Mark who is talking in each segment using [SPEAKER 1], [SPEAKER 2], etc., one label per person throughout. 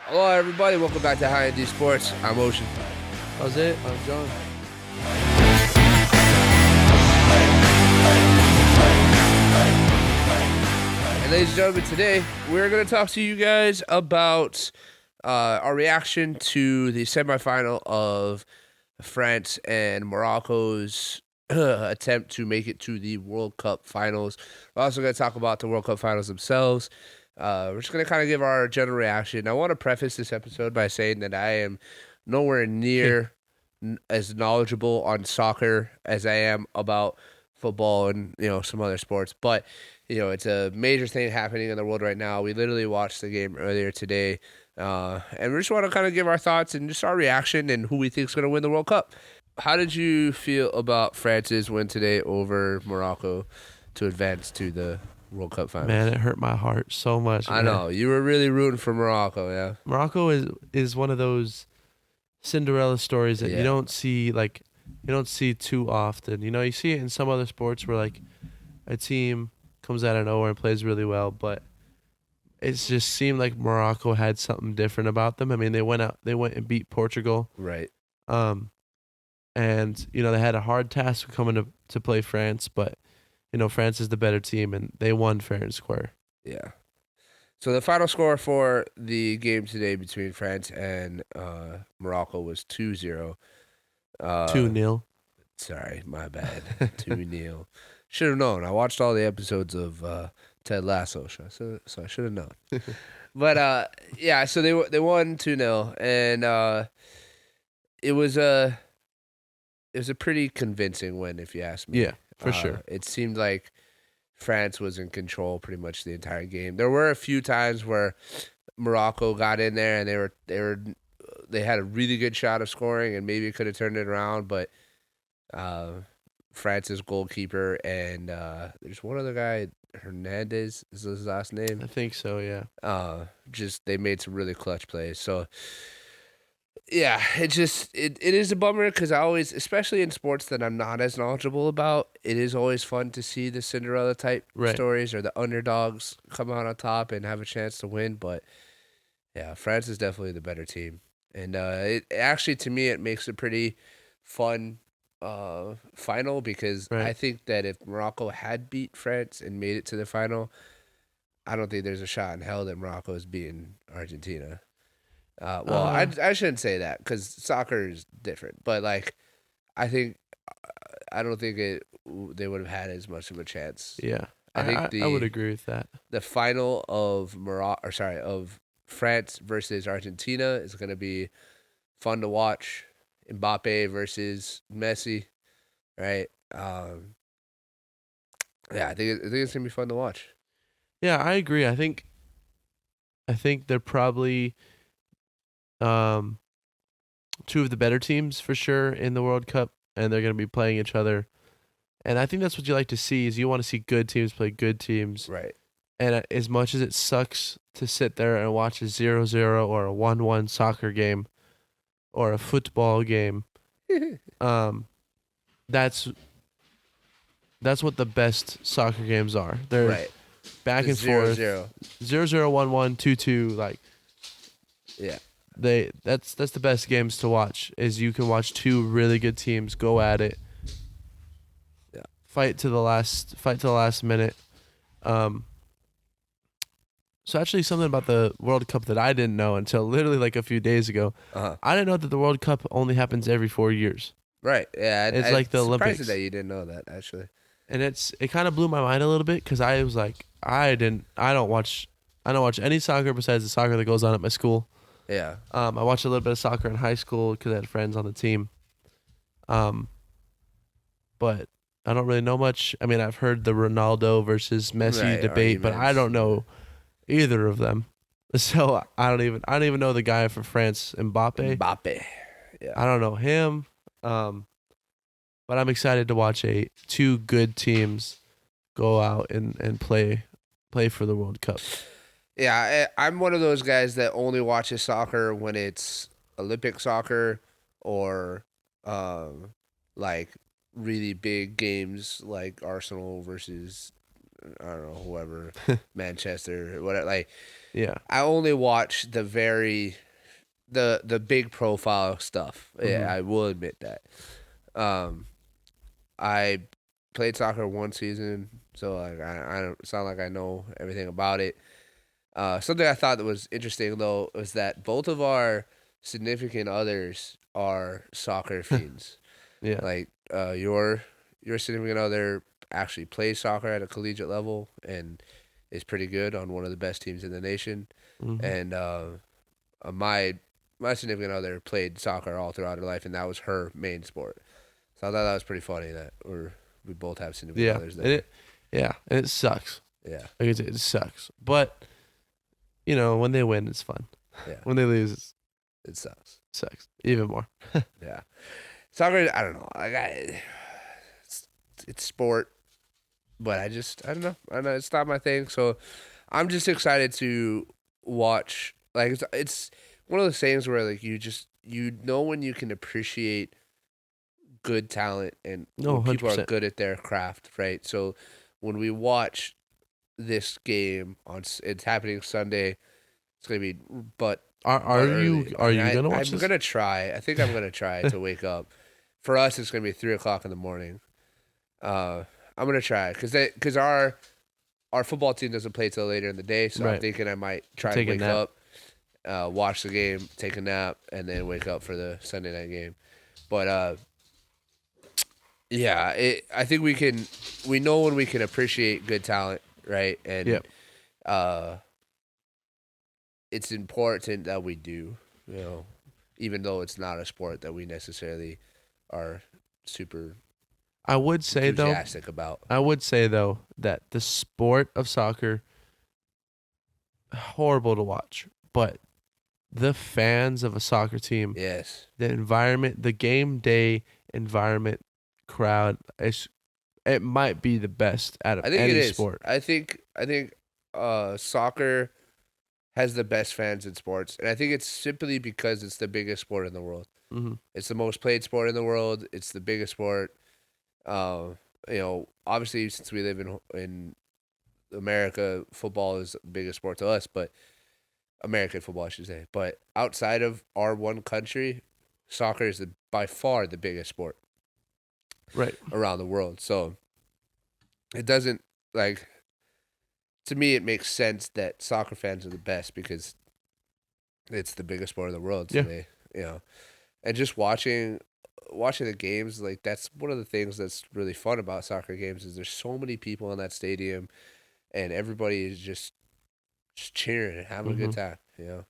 [SPEAKER 1] Hello, everybody. Welcome back to High and D Sports. I'm Ocean.
[SPEAKER 2] How's it? I'm John.
[SPEAKER 1] And ladies and gentlemen, today we're going to talk to you guys about our reaction to the semifinal of France and Morocco's attempt to make it to the World Cup finals. We're also going to talk about the World Cup finals themselves. We're just going to kind of give our general reaction. I want to preface this episode by saying that I am nowhere near as knowledgeable on soccer as I am about football and some other sports, but it's a major thing happening in the world right now. We literally watched the game earlier today, and we just want to kind of give our thoughts and just our reaction and who we think is going to win the World Cup. How did you feel about France's win today over Morocco to advance to the World Cup finals?
[SPEAKER 2] Man, it hurt my heart so much.
[SPEAKER 1] I know you were really rooting for Morocco. Yeah,
[SPEAKER 2] Morocco is one of those Cinderella stories that you don't see too often. You see it in some other sports where like a team comes out of nowhere and plays really well, but it just seemed like Morocco had something different about them. I mean, they went and beat Portugal.
[SPEAKER 1] right.
[SPEAKER 2] And they had a hard task coming to play France, but France is the better team and they won fair and square.
[SPEAKER 1] Yeah. So the final score for the game today between France and Morocco was 2-0.
[SPEAKER 2] 2-0.
[SPEAKER 1] Sorry, my bad. 2-0. Should have known. I watched all the episodes of Ted Lasso, so I should have known. But yeah, so they won 2-0, and it was a pretty convincing win, if you ask me.
[SPEAKER 2] Yeah, for sure.
[SPEAKER 1] It seemed like France was in control pretty much the entire game. There were a few times where Morocco got in there and they had a really good shot of scoring and maybe could have turned it around, but France's goalkeeper and there's one other guy, Hernandez is his last name.
[SPEAKER 2] I think so, yeah.
[SPEAKER 1] Just they made some really clutch plays. So yeah, it is a bummer because I always, especially in sports that I'm not as knowledgeable about, it is always fun to see the Cinderella type stories or the underdogs come out on top and have a chance to win. But yeah, France is definitely the better team, and it actually, to me, it makes a pretty fun final because I think that if Morocco had beat France and made it to the final, I don't think there's a shot in hell that Morocco is beating Argentina. I shouldn't say that because soccer is different, but like, I don't think they would have had as much of a chance.
[SPEAKER 2] Yeah,
[SPEAKER 1] I think
[SPEAKER 2] I would agree with that.
[SPEAKER 1] The final of of France versus Argentina is going to be fun to watch. Mbappe versus Messi, right? Yeah, I think it's gonna be fun to watch.
[SPEAKER 2] Yeah, I agree. I think they're probably two of the better teams for sure in the World Cup, and they're going to be playing each other. And I think that's what you like to see is you want to see good teams play good teams.
[SPEAKER 1] Right.
[SPEAKER 2] And as much as it sucks to sit there and watch a 0-0 or a 1-1 soccer game or a football game, that's what the best soccer games are. They're back and forth.
[SPEAKER 1] 0-0.
[SPEAKER 2] 0-0, 1-1, 2-2, like
[SPEAKER 1] yeah.
[SPEAKER 2] That's the best games to watch is you can watch two really good teams go at it.
[SPEAKER 1] Yeah.
[SPEAKER 2] Fight to the last minute. So actually something about the World Cup that I didn't know until literally like a few days ago. I didn't know that the World Cup only happens every 4 years.
[SPEAKER 1] Right. Yeah.
[SPEAKER 2] It's like the Olympics.
[SPEAKER 1] Surprised that you didn't know that actually.
[SPEAKER 2] And it kind of blew my mind a little bit because I was like, I don't watch any soccer besides the soccer that goes on at my school.
[SPEAKER 1] Yeah.
[SPEAKER 2] I watched a little bit of soccer in high school because I had friends on the team. But I don't really know much. I mean, I've heard the Ronaldo versus Messi debate, but I don't know either of them. So I don't even know the guy from France, Mbappe.
[SPEAKER 1] Yeah.
[SPEAKER 2] I don't know him. But I'm excited to watch two good teams go out and play for the World Cup.
[SPEAKER 1] Yeah, I'm one of those guys that only watches soccer when it's Olympic soccer or like really big games like Arsenal versus I don't know, whoever, Manchester, whatever. Like,
[SPEAKER 2] Yeah.
[SPEAKER 1] I only watch the big profile stuff. Yeah,
[SPEAKER 2] Mhm.
[SPEAKER 1] I will admit that. Um, I played soccer one season, so like I don't sound like I know everything about it. Something I thought that was interesting though was that both of our significant others are soccer fiends.
[SPEAKER 2] Yeah.
[SPEAKER 1] Like your significant other actually plays soccer at a collegiate level and is pretty good on one of the best teams in the nation.
[SPEAKER 2] Mhm.
[SPEAKER 1] And my significant other played soccer all throughout her life, and that was her main sport. So I thought that was pretty funny that we both have significant
[SPEAKER 2] Yeah.
[SPEAKER 1] others
[SPEAKER 2] And
[SPEAKER 1] there.
[SPEAKER 2] it yeah, and it sucks.
[SPEAKER 1] Yeah,
[SPEAKER 2] Like it sucks. But when they win, it's fun.
[SPEAKER 1] yeah,
[SPEAKER 2] When they lose, it
[SPEAKER 1] it sucks.
[SPEAKER 2] sucks even more.
[SPEAKER 1] Yeah, soccer. I don't know. It's, it's sport, but I don't know. I don't know. It's not my thing. So I'm just excited to watch. Like it's one of those things where like you know when you can appreciate good talent and
[SPEAKER 2] No,
[SPEAKER 1] when
[SPEAKER 2] hundred
[SPEAKER 1] people are
[SPEAKER 2] percent.
[SPEAKER 1] good at their craft, right? So when we watch this game it's happening Sunday. It's gonna be but
[SPEAKER 2] Are
[SPEAKER 1] but early.
[SPEAKER 2] you
[SPEAKER 1] I
[SPEAKER 2] are
[SPEAKER 1] mean,
[SPEAKER 2] you gonna watch
[SPEAKER 1] I'm
[SPEAKER 2] this?
[SPEAKER 1] gonna try. I think I'm gonna try to wake up. For us, it's gonna be 3 o'clock in the morning. Uh, I'm gonna try because our football team doesn't play till later in the day, so I'm
[SPEAKER 2] Right.
[SPEAKER 1] thinking I might try to
[SPEAKER 2] Take a
[SPEAKER 1] wake
[SPEAKER 2] nap.
[SPEAKER 1] up, watch the game, take a nap, and then wake up for the Sunday night game. But yeah, I think we know when we can appreciate good talent, right? And
[SPEAKER 2] Yep.
[SPEAKER 1] uh, it's important that we do, even though it's not a sport that we necessarily are super
[SPEAKER 2] I would say though,
[SPEAKER 1] enthusiastic about.
[SPEAKER 2] that the sport of soccer horrible to watch, but the fans of a soccer team,
[SPEAKER 1] Yes,
[SPEAKER 2] the environment, the game day environment, crowd, it might be the best out of
[SPEAKER 1] I think it
[SPEAKER 2] any
[SPEAKER 1] is.
[SPEAKER 2] sport.
[SPEAKER 1] I think soccer has the best fans in sports, and I think it's simply because it's the biggest sport in the world.
[SPEAKER 2] Hmm.
[SPEAKER 1] It's the most played sport in the world. It's the biggest sport. Obviously, since we live in America, football is the biggest sport to us, but American football, I should say. But outside of our one country, soccer is by far the biggest sport
[SPEAKER 2] Right.
[SPEAKER 1] around the world. So it doesn't like to me. It makes sense that soccer fans are the best because it's the biggest sport in the world. So
[SPEAKER 2] Yeah.
[SPEAKER 1] and just watching the games, like that's one of the things that's really fun about soccer games is there's so many people in that stadium and everybody is just cheering and having a good
[SPEAKER 2] Hmm.
[SPEAKER 1] time.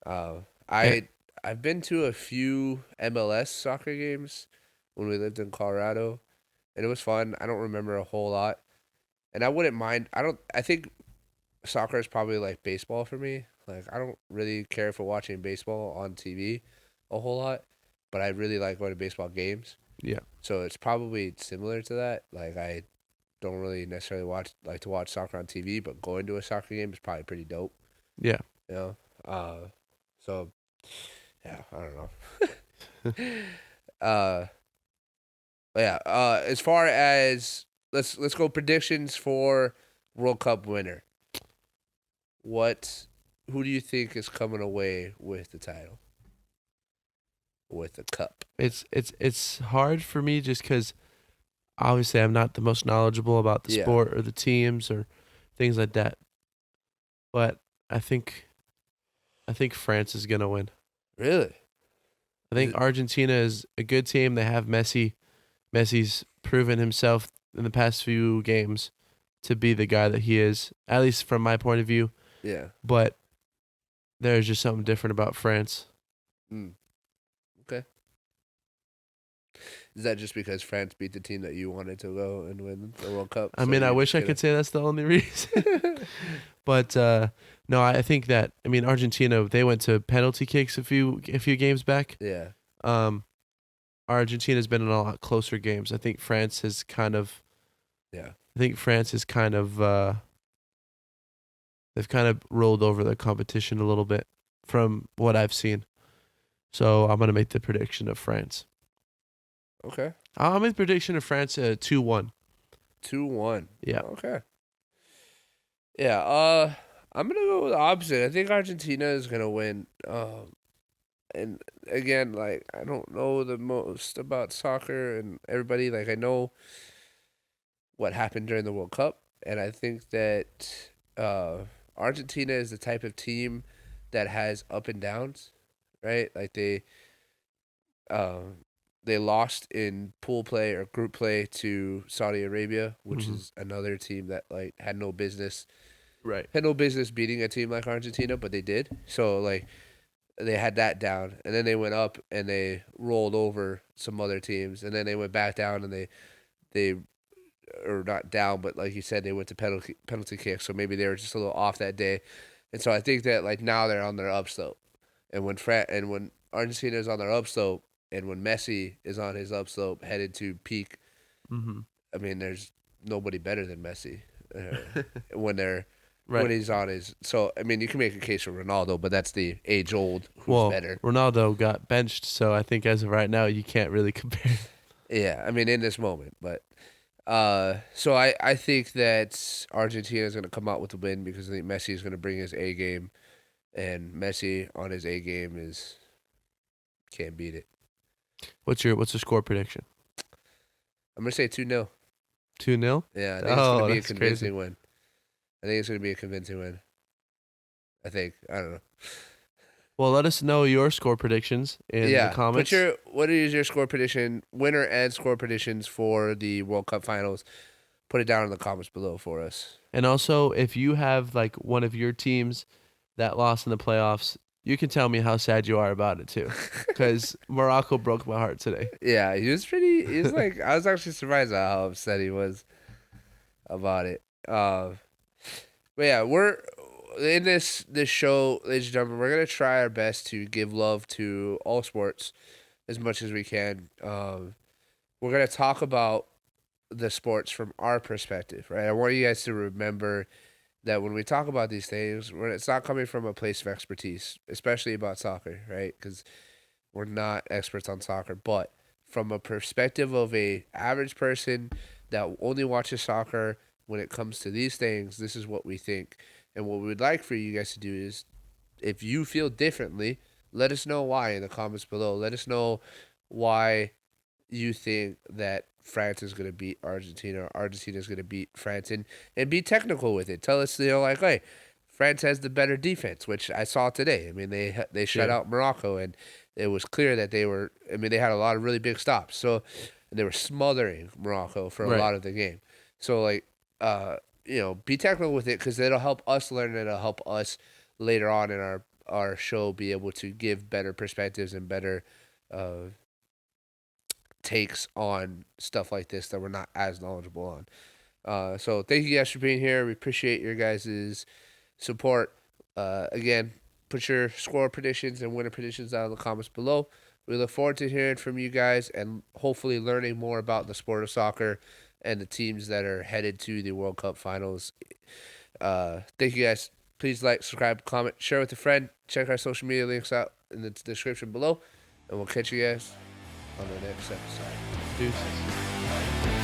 [SPEAKER 1] Uh,
[SPEAKER 2] And
[SPEAKER 1] I've been to a few MLS soccer games when we lived in Colorado, and it was fun. I don't remember a whole lot, and I wouldn't mind. I don't. I think soccer is probably like baseball for me. Like I don't really care for watching baseball on TV a whole lot, but I really like going to baseball games.
[SPEAKER 2] yeah,
[SPEAKER 1] So it's probably similar to that. Like I don't really necessarily like to watch soccer on TV, but going to a soccer game is probably pretty dope.
[SPEAKER 2] yeah.
[SPEAKER 1] You know, so yeah, I don't know. uh, but yeah. As far as let's go predictions for World Cup winner. What? Who do you think is coming away with the title? With the cup?
[SPEAKER 2] It's hard for me just because obviously I'm not the most knowledgeable about the
[SPEAKER 1] Yeah.
[SPEAKER 2] sport or the teams or things like that. But I think I think France is gonna win.
[SPEAKER 1] Really?
[SPEAKER 2] I
[SPEAKER 1] Is
[SPEAKER 2] think
[SPEAKER 1] it?
[SPEAKER 2] Argentina is a good team. They have Messi. Messi's proven himself in the past few games to be the guy that he is, at least from my point of view.
[SPEAKER 1] Yeah.
[SPEAKER 2] But there's just something different about France.
[SPEAKER 1] Mm. Okay. Is that just because France beat the team that you wanted to go and win the World Cup?
[SPEAKER 2] I
[SPEAKER 1] So
[SPEAKER 2] mean, I
[SPEAKER 1] you're
[SPEAKER 2] wish
[SPEAKER 1] just
[SPEAKER 2] I
[SPEAKER 1] gonna.
[SPEAKER 2] could say that's the only reason. But no, I think that Argentina, they went to penalty kicks a few games back.
[SPEAKER 1] Yeah.
[SPEAKER 2] Um, Argentina's been in a lot closer games.
[SPEAKER 1] Yeah.
[SPEAKER 2] I think France is kind of they've kind of rolled over the competition a little bit from what I've seen. So I'm gonna make the prediction of France.
[SPEAKER 1] Okay.
[SPEAKER 2] I'll make the prediction of France 2-1.
[SPEAKER 1] 2-1.
[SPEAKER 2] Yeah.
[SPEAKER 1] Okay. Yeah, I'm gonna go with the opposite. I think Argentina is gonna win. And again, like I don't know the most about soccer and everybody. Like I know what happened during the World Cup, and I think that Argentina is the type of team that has up and downs, right? Like um, they lost in pool play or group play to Saudi Arabia, which
[SPEAKER 2] Hmm.
[SPEAKER 1] is another team that like
[SPEAKER 2] Right.
[SPEAKER 1] had no business beating a team like Argentina, but they did. So like they had that down, and then they went up and they rolled over some other teams, and then they went back down and they or not down, but like you said, they went to penalty kicks, so maybe they were just a little off that day, and so I think that like now they're on their upslope, and when Argentina is on their upslope, and when Messi is on his upslope headed to peak,
[SPEAKER 2] Hmm.
[SPEAKER 1] I mean, there's nobody better than Messi when they're when
[SPEAKER 2] Right.
[SPEAKER 1] he's on his. So I mean, you can make a case for Ronaldo, but that's the age old who's
[SPEAKER 2] Well,
[SPEAKER 1] better.
[SPEAKER 2] Ronaldo got benched, so I think as of right now, you can't really compare.
[SPEAKER 1] Yeah, I mean in this moment, but so I think that Argentina is going to come out with the win because I think Messi is going to bring his A game, and Messi on his A game is can't beat it.
[SPEAKER 2] What's your score prediction?
[SPEAKER 1] I'm going to say 2-0.
[SPEAKER 2] 2-0.
[SPEAKER 1] Yeah, I think it's going to
[SPEAKER 2] Oh,
[SPEAKER 1] be a
[SPEAKER 2] that's crazy.
[SPEAKER 1] convincing win. I think it's going to be a convincing win. I think. I don't know.
[SPEAKER 2] Well, let us know your score predictions in the
[SPEAKER 1] Yeah,
[SPEAKER 2] comments.
[SPEAKER 1] what is your score prediction, winner and score predictions for the World Cup finals? Put it down in the comments below for us.
[SPEAKER 2] And also, if you have like one of your teams that lost in the playoffs, you can tell me how sad you are about it too. Because Morocco broke my heart today.
[SPEAKER 1] Yeah, he was pretty. He was like, I was actually surprised at how upset he was about it. But yeah, we're in this show, ladies and gentlemen. We're gonna try our best to give love to all sports as much as we can. We're gonna talk about the sports from our perspective, right? I want you guys to remember that when we talk about these things, it's not coming from a place of expertise, especially about soccer, right? Because we're not experts on soccer, but from a perspective of a average person that only watches soccer, when it comes to these things, this is what we think. And what we would like for you guys to do is, if you feel differently, let us know why in the comments below. Let us know why you think that France is going to beat Argentina or Argentina is going to beat France, and be technical with it. Tell us, like, hey, France has the better defense, which I saw today. I mean, they shut
[SPEAKER 2] Yeah.
[SPEAKER 1] out Morocco, and it was clear that they were. I mean, they had a lot of really big stops, so they were smothering Morocco for a
[SPEAKER 2] Right.
[SPEAKER 1] lot of the game. So like, uh, be technical with it because it'll help us learn. And it'll help us later on in our show be able to give better perspectives and better uh, takes on stuff like this that we're not as knowledgeable on. So thank you guys for being here. We appreciate your guys' support. Again, put your score predictions and winner predictions down in the comments below. We look forward to hearing from you guys and hopefully learning more about the sport of soccer and the teams that are headed to the World Cup finals. Thank you guys. Please like, subscribe, comment, share with a friend. Check our social media links out in the description below. And we'll catch you guys on the next episode.
[SPEAKER 2] Deuces.